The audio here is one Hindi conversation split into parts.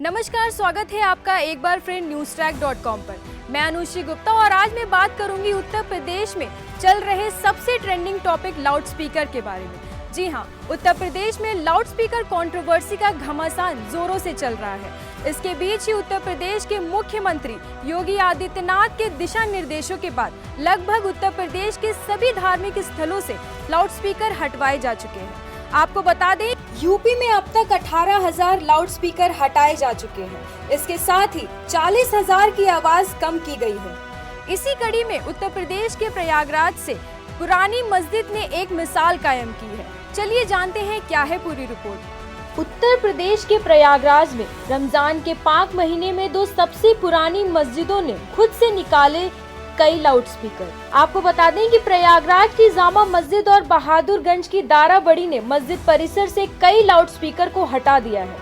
नमस्कार, स्वागत है आपका एक बार फिर newstrack.com पर। मैं अनुश्री गुप्ता और आज मैं बात करूंगी उत्तर प्रदेश में चल रहे सबसे ट्रेंडिंग टॉपिक लाउड स्पीकर के बारे में। जी हाँ, उत्तर प्रदेश में लाउड स्पीकर कंट्रोवर्सी का घमासान जोरों से चल रहा है। इसके बीच ही उत्तर प्रदेश के मुख्यमंत्री योगी आदित्यनाथ के दिशा निर्देशों के बाद लगभग उत्तर प्रदेश के सभी धार्मिक स्थलों से लाउड स्पीकर हटवाए जा चुके हैं। आपको बता दें, यूपी में अब तक 18,000 लाउड स्पीकर हटाए जा चुके हैं। इसके साथ ही 40,000 की आवाज कम की गई है। इसी कड़ी में उत्तर प्रदेश के प्रयागराज से पुरानी मस्जिद ने एक मिसाल कायम की है। चलिए जानते हैं क्या है पूरी रिपोर्ट। उत्तर प्रदेश के प्रयागराज में रमजान के पाक महीने में दो सबसे पुरानी मस्जिदों ने खुद से निकाले कई लाउड स्पीकर। आपको बता दें कि प्रयागराज की जामा मस्जिद और बहादुरगंज की दाराबड़ी ने मस्जिद परिसर से कई लाउड स्पीकर को हटा दिया है।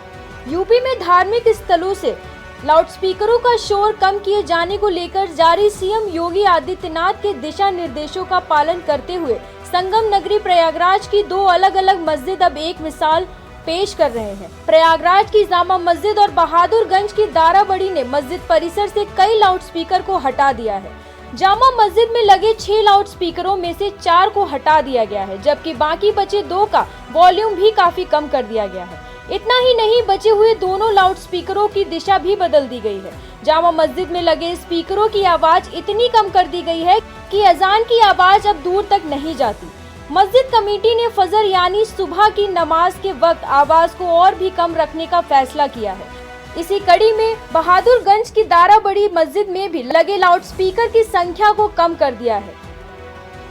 यूपी में धार्मिक स्थलों से लाउड स्पीकरों का शोर कम किए जाने को लेकर जारी सीएम योगी आदित्यनाथ के दिशा निर्देशों का पालन करते हुए संगम नगरी प्रयागराज की दो अलग अलग मस्जिद अब एक मिसाल पेश कर रहे हैं। प्रयागराज की जामा मस्जिद और बहादुरगंज की दाराबड़ी ने मस्जिद परिसर से कई लाउड स्पीकर को हटा दिया है। जामा मस्जिद में लगे 6 लाउड स्पीकरों में से 4 को हटा दिया गया है, जबकि बाकी बचे 2 का वॉल्यूम भी काफी कम कर दिया गया है। इतना ही नहीं, बचे हुए दोनों लाउड स्पीकरों की दिशा भी बदल दी गई है। जामा मस्जिद में लगे स्पीकरों की आवाज इतनी कम कर दी गई है कि अजान की आवाज अब दूर तक नहीं जाती। मस्जिद कमेटी ने फजर यानी सुबह की नमाज के वक्त आवाज को और भी कम रखने का फैसला किया है। इसी कड़ी में बहादुरगंज की दाराबड़ी मस्जिद में भी लगे लाउड स्पीकर की संख्या को कम कर दिया है।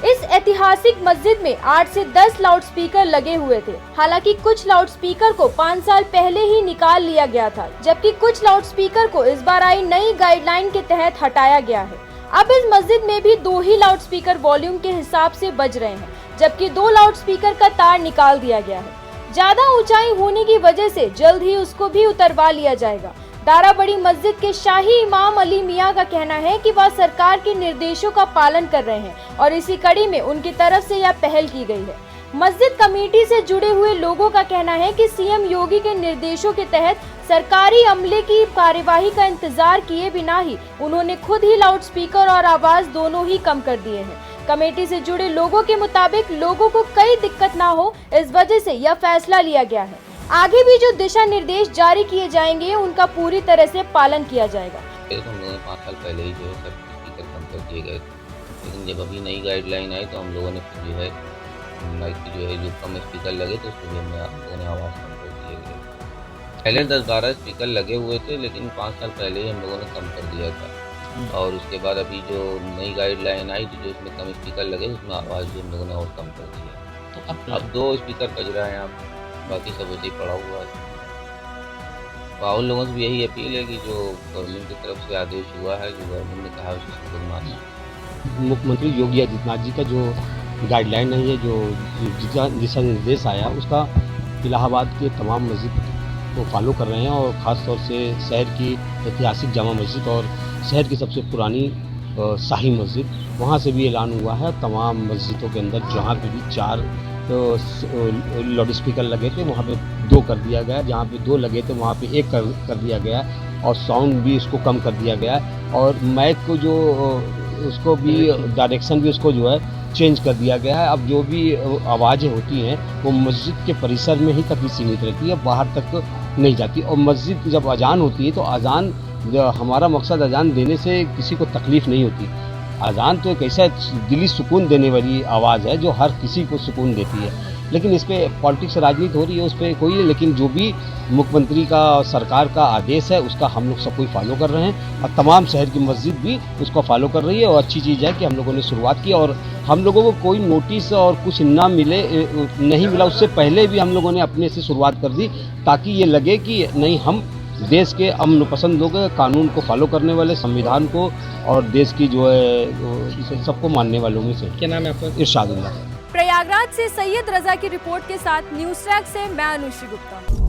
इस ऐतिहासिक मस्जिद में 8 से 10 लाउड स्पीकर लगे हुए थे। हालांकि कुछ लाउड स्पीकर को 5 साल पहले ही निकाल लिया गया था, जबकि कुछ लाउड स्पीकर को इस बार आई नई गाइडलाइन के तहत हटाया गया है। अब इस मस्जिद में भी 2 ही लाउड स्पीकर वॉल्यूम के हिसाब से बज रहे हैं, जबकि 2 लाउड स्पीकर का तार निकाल दिया गया है। ज्यादा ऊंचाई होने की वजह से जल्द ही उसको भी उतरवा लिया जाएगा। दाराबड़ी मस्जिद के शाही इमाम अली मियां का कहना है कि वह सरकार के निर्देशों का पालन कर रहे हैं और इसी कड़ी में उनकी तरफ से यह पहल की गई है। मस्जिद कमेटी से जुड़े हुए लोगों का कहना है कि सीएम योगी के निर्देशों के तहत सरकारी अमले की कार्यवाही का इंतजार किए बिना ही उन्होंने खुद ही लाउड स्पीकर और आवाज दोनों ही कम कर दिए हैं। कमेटी से जुड़े लोगों के मुताबिक लोगों को कई दिक्कत ना हो, इस वजह से यह फैसला लिया गया है। आगे भी जो दिशा निर्देश जारी किए जाएंगे उनका पूरी तरह से पालन किया जाएगा। हम लोगों ने 5 साल पहले ही जो है सब स्पीकर कम कर दिए गए, लेकिन जब अभी नई गाइडलाइन आई तो हम लोगों ने फिर जो है माइक की जो कम स्पीकर लगे तो उसको भी हम लोगों ने आवाज़ कम कर दिए गए। पहले 10-12 स्पीकर लगे हुए थे, लेकिन 5 साल पहले ही हम लोगों ने कम कर दिया था। और उसके बाद अभी जो नई गाइडलाइन आई तो जो इसमें कम स्पीकर लगे उसमें आवाज़ भी हम लोगों ने और कम कर दी है। तो अब 2 स्पीकर बज रहा है यहाँ, बाकी सब वैसे ही पड़ा हुआ है। तो उन लोगों से भी यही अपील है कि जो गवर्नमेंट की तरफ से आदेश हुआ है, जो गवर्नमेंट ने कहा है उसको खुद मानना। मुख्यमंत्री योगी आदित्यनाथ जी का जो गाइडलाइन है, ये जो दिशा निर्देश आया, उसका इलाहाबाद के तमाम मस्जिद को फॉलो कर रहे हैं और ख़ास तौर से शहर की ऐतिहासिक जामा मस्जिद और शहर की सबसे पुरानी शाही मस्जिद, वहाँ से भी ऐलान हुआ है। तमाम मस्जिदों के अंदर जहाँ पे भी 4 लाउड स्पीकर लगे थे वहाँ पे 2 कर दिया गया, जहाँ पे 2 लगे थे वहाँ पे 1 कर दिया गया और साउंड भी उसको कम कर दिया गया और माइक को जो उसको भी डायरेक्शन भी उसको जो है चेंज कर दिया गया है। अब जो भी आवाज़ें होती हैं वो मस्जिद के परिसर में ही तक ही सीमित रहती है, बाहर तक नहीं जाती। और मस्जिद जब अजान होती है तो अजान, हमारा मकसद अजान देने से किसी को तकलीफ़ नहीं होती। अजान तो एक ऐसा दिली सुकून देने वाली आवाज़ है जो हर किसी को सुकून देती है। लेकिन इस पर पॉलिटिक्स राजनीति हो रही है, उस पर कोई, लेकिन जो भी मुख्यमंत्री का सरकार का आदेश है उसका हम लोग सब कोई फॉलो कर रहे हैं और तमाम शहर की मस्जिद भी उसको फॉलो कर रही है। और अच्छी चीज़ है कि हम लोगों ने शुरुआत की और हम लोगों को कोई नोटिस और कुछ ना मिले, नहीं मिला, उससे पहले भी हम लोगों ने अपने से शुरुआत कर दी ताकि ये लगे कि नहीं, हम देश के अमन पसंद लोग, कानून को फॉलो करने वाले, संविधान को और देश की जो है सबको मानने वालों में से। क्या नाम है आपका? इरशादुल्लाह। प्रयागराज से सैयद रजा की रिपोर्ट के साथ न्यूज़ट्रैक से मैं अनुश्री गुप्ता।